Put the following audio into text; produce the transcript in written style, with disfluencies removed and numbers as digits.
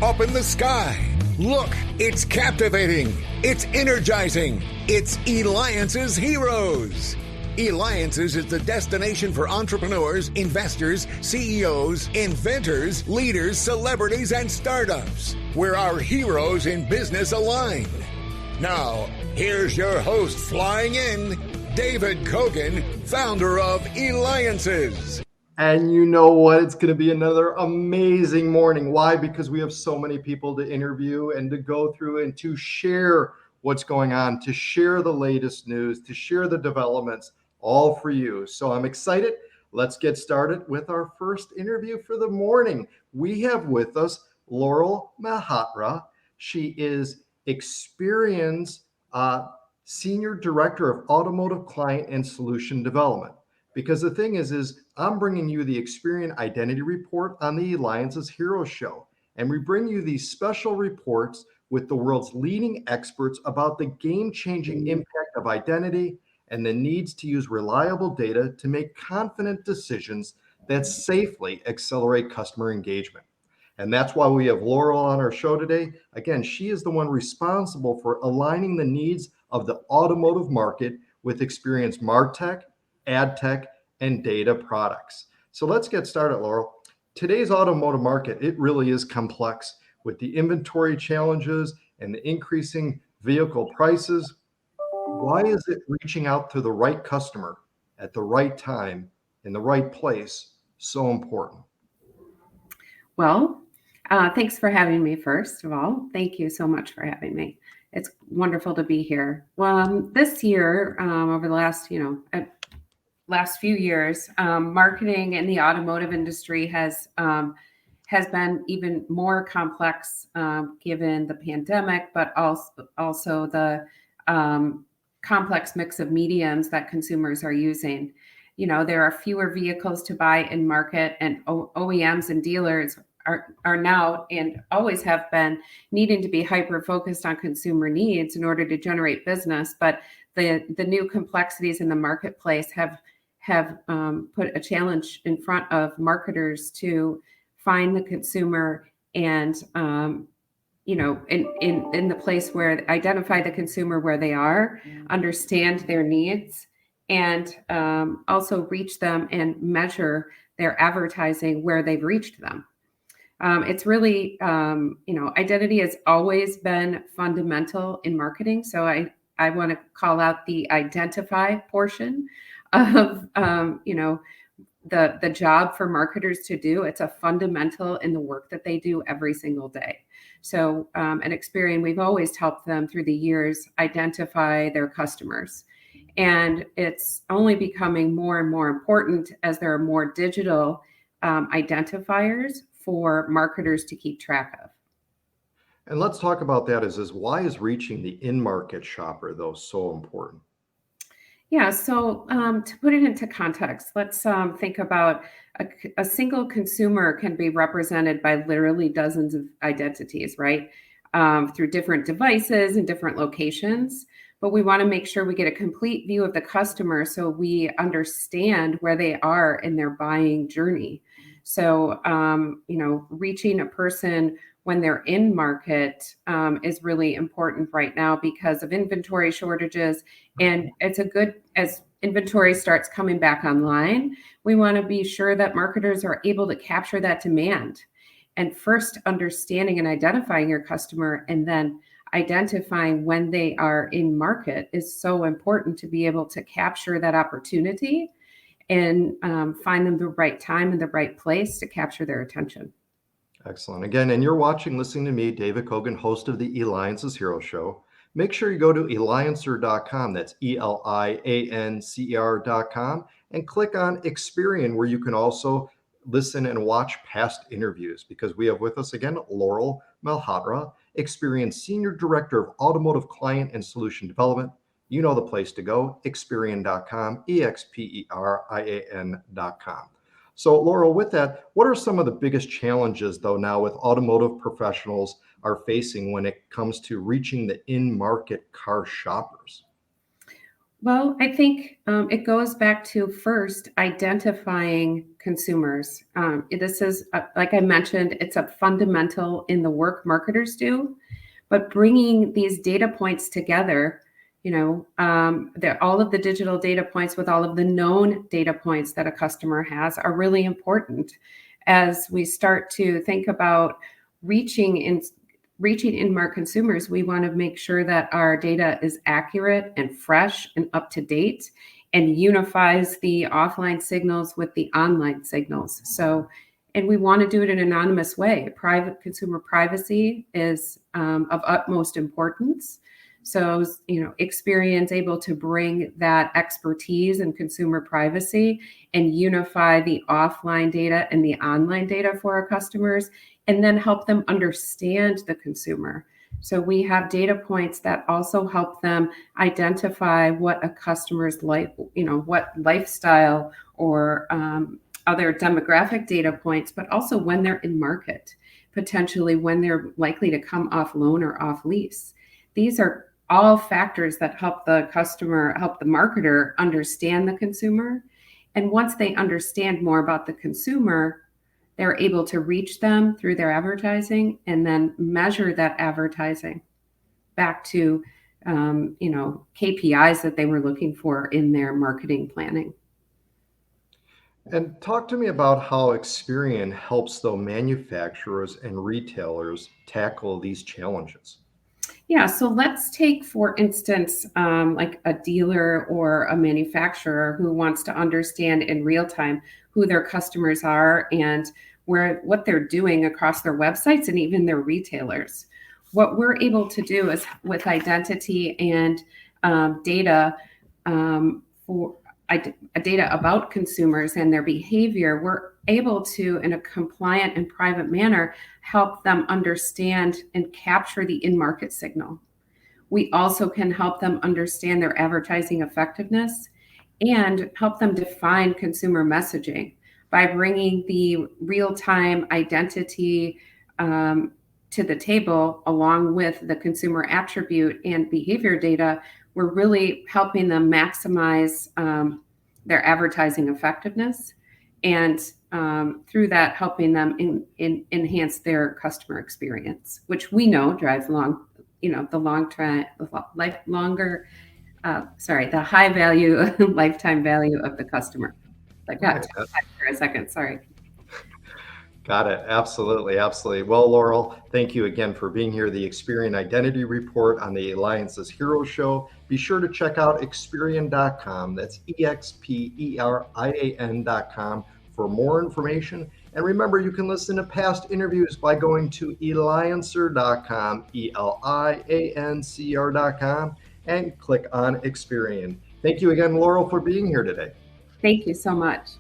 up in the sky. Look, it's captivating. It's energizing. It's Eliances Heroes. Eliances is the destination for entrepreneurs, investors, CEOs, inventors, leaders, celebrities, and startups, where our heroes in business align. Now, here's your host flying in, David Kogan, founder of Eliances. And you know what? It's going to be another amazing morning. Why? Because we have so many people to interview and to go through and to share what's going on, to share the latest news, to share the developments, all for you. So I'm excited. Let's get started with our first interview for the morning. We have with us Laurel Malhotra. She is Experian's Senior Director of Automotive Client and Solution Development. Because the thing is I'm bringing you the Experian Identity Report on the Eliances Heroes Show. And we bring you these special reports with the world's leading experts about the game-changing impact of identity and the needs to use reliable data to make confident decisions that safely accelerate customer engagement. And that's why we have Laurel on our show today. Again, she is the one responsible for aligning the needs of the automotive market with Experian's MarTech, ad tech, and data products. So let's get started, Laurel. Today's automotive market, it really is complex with the inventory challenges and the increasing vehicle prices. Why is it reaching out to the right customer at the right time in the right place so important? Well, thanks for having me, first of all. Thank you so much for having me. It's wonderful to be here. Well, this year, over the last few years, marketing in the automotive industry has been even more complex given the pandemic, but also the complex mix of mediums that consumers are using. You know, there are fewer vehicles to buy in market, and OEMs and dealers are now and always have been needing to be hyper focused on consumer needs in order to generate business. But the new complexities in the marketplace have put a challenge in front of marketers to find the consumer and in the place where identify the consumer where they are, understand their needs, and also reach them and measure their advertising where they've reached them. It's really, identity has always been fundamental in marketing. So I want to call out the identify portion of, the job for marketers to do. It's a fundamental in the work that they do every single day. So at Experian, we've always helped them through the years identify their customers. And it's only becoming more and more important as there are more digital identifiers for marketers to keep track of. And let's talk about that is why is reaching the in-market shopper, though, so important? Yeah, so to put it into context, let's think about a single consumer can be represented by literally dozens of identities, right? Through different devices and different locations. But we want to make sure we get a complete view of the customer so we understand where they are in their buying journey. So, reaching a person when they're in market is really important right now because of inventory shortages. And it's as inventory starts coming back online, we want to be sure that marketers are able to capture that demand. And first understanding and identifying your customer and then identifying when they are in market is so important to be able to capture that opportunity and find them the right time and the right place to capture their attention. Excellent. Again, and you're listening to me, David Kogan, host of the Eliances Heroes Show. Make sure you go to Eliancer.com, that's ELIANCER.com, and click on Experian, where you can also listen and watch past interviews, because we have with us again, Laurel Malhotra, Experian Senior Director of Automotive Client and Solution Development. You know the place to go, Experian.com, Experian.com. So Laurel, with that, what are some of the biggest challenges, though, now with automotive professionals are facing when it comes to reaching the in-market car shoppers? Well, I think it goes back to first identifying consumers. This is, like I mentioned, it's a fundamental in the work marketers do, but bringing these data points together, all of the digital data points with all of the known data points that a customer has are really important as we start to think about reaching in our consumers. We want to make sure that our data is accurate and fresh and up to date and unifies the offline signals with the online signals. And we want to do it in an anonymous way. Private consumer privacy is of utmost importance. So, Experian's able to bring that expertise in consumer privacy and unify the offline data and the online data for our customers, and then help them understand the consumer. So we have data points that also help them identify what a customer's life, what lifestyle or other demographic data points, but also when they're in market, potentially when they're likely to come off loan or off lease. These are all factors that help the marketer understand the consumer. And once they understand more about the consumer, they're able to reach them through their advertising and then measure that advertising back to, KPIs that they were looking for in their marketing planning. And talk to me about how Experian helps the manufacturers and retailers tackle these challenges. Yeah, so let's take, for instance, like a dealer or a manufacturer who wants to understand in real time who their customers are and what they're doing across their websites and even their retailers. What we're able to do is with identity and data data about consumers and their behavior, we're able to, in a compliant and private manner, help them understand and capture the in-market signal. We also can help them understand their advertising effectiveness and help them define consumer messaging by bringing the real-time identity to the table along with the consumer attribute and behavior data. We're really helping them maximize their advertising effectiveness, and through that, helping them enhance their customer experience, which we know drives the high value lifetime value of the customer. I got to for a second. Sorry. Got it. Absolutely. Absolutely. Well, Laurel, thank you again for being here. The Experian Identity Report on the Eliances Hero Show. Be sure to check out Experian.com. That's Experian.com for more information. And remember, you can listen to past interviews by going to Eliances.com, Eliancr.com, and click on Experian. Thank you again, Laurel, for being here today. Thank you so much.